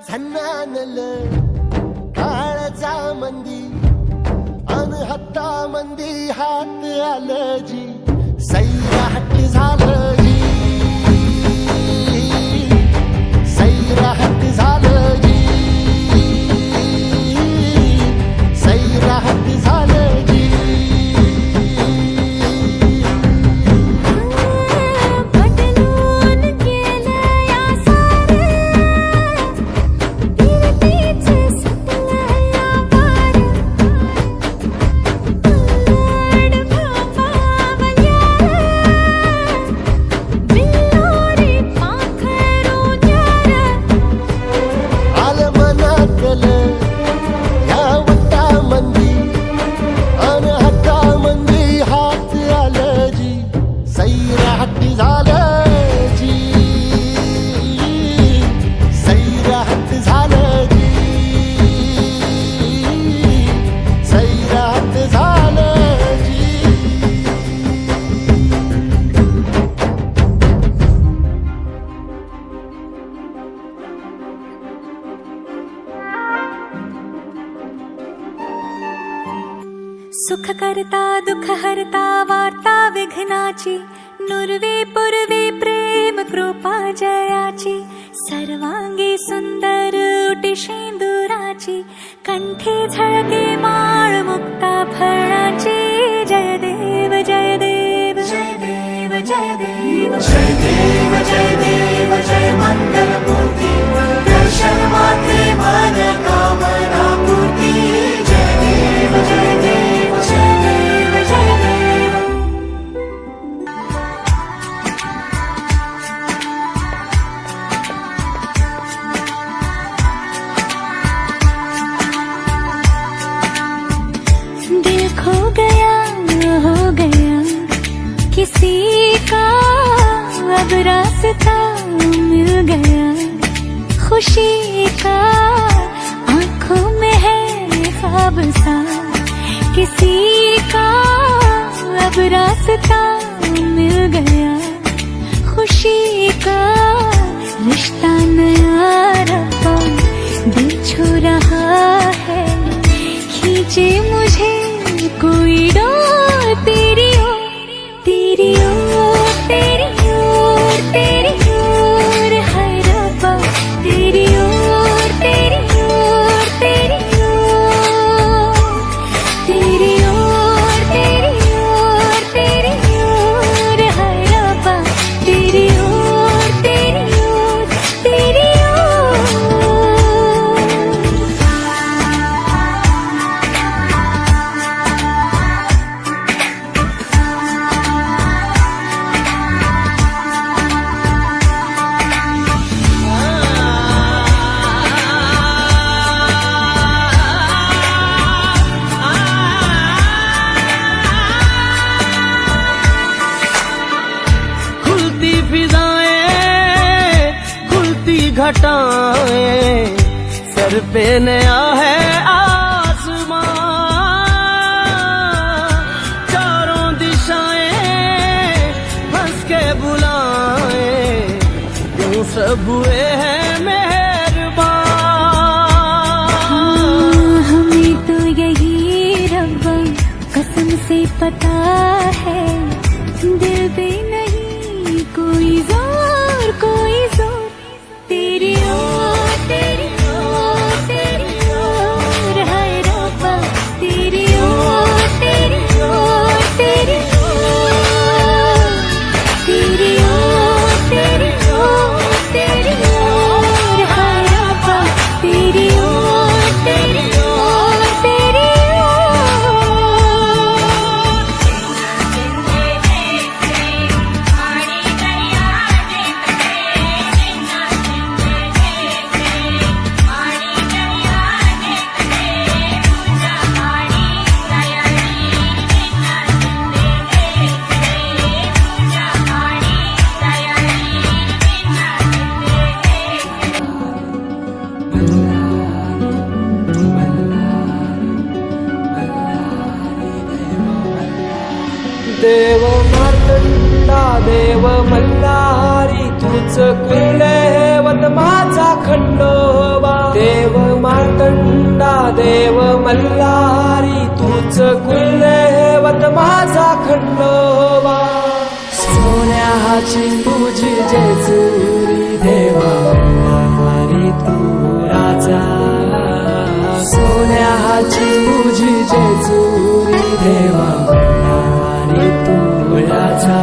झन्नानल काळजा मंदी अन हत्ता मंदी हात आलं जी सैराट झालं जी सैराट झालं जी सैराट झालं जी सुख करता दुख हरता वार्ता विघ्नाची नुरवे पुरवे प्रेम कृपा जयाची सर्वांगी सुंदर उटी शेंदुराची कंठे झळके माळ मुक्ता फळाची जय देव जय देव जय देव जय देव जय देव जय देव जय मंगल मूर्ती दर्शन मात्रे मन कामना पूर्ती जय देव जय देव किसी का अब रास्ता मिल गया खुशी का आंखों में है ख्वाब सा किसी का अब रास्ता मिल गया खुशी का रिश्ता नया रब्बा दिल छू रहा है खींचे मुझे कोई डोर तेरी ओर तेरी ओर तेरी ओर तेरी ओर है रब्बा तेरी ओर तेरी ओर तेरी ओर तेरी ओर तेरी ओर तेरी ओर है रब्बा तेरी ओर तेरी ओर तेरी घटाएं सर पे नया है आसमां चारों दिशाएं हंस के बुलाएं क्यों सब हुए हैं मेहरबान हमें तो यही रब्बा कसम से पता है दिल पे नहीं कोई जोर तेरी ओर तेरी ओर तेरी ओर है रब्बा तेरी ओर तेरी ओर तेरी ओर तेरी ओर तेरी ओर तेरी ओर है रब्बा तेरी ओर तेरी ओर तेरी ओर देव मल्हारी तूच कुलदैवत माझा खंडोबा सोन्याची तुझी जेजुरी देवा मल्हारी तू राजा सोन्याची तुझी जेजुरी देवा मल्हारी तू राजा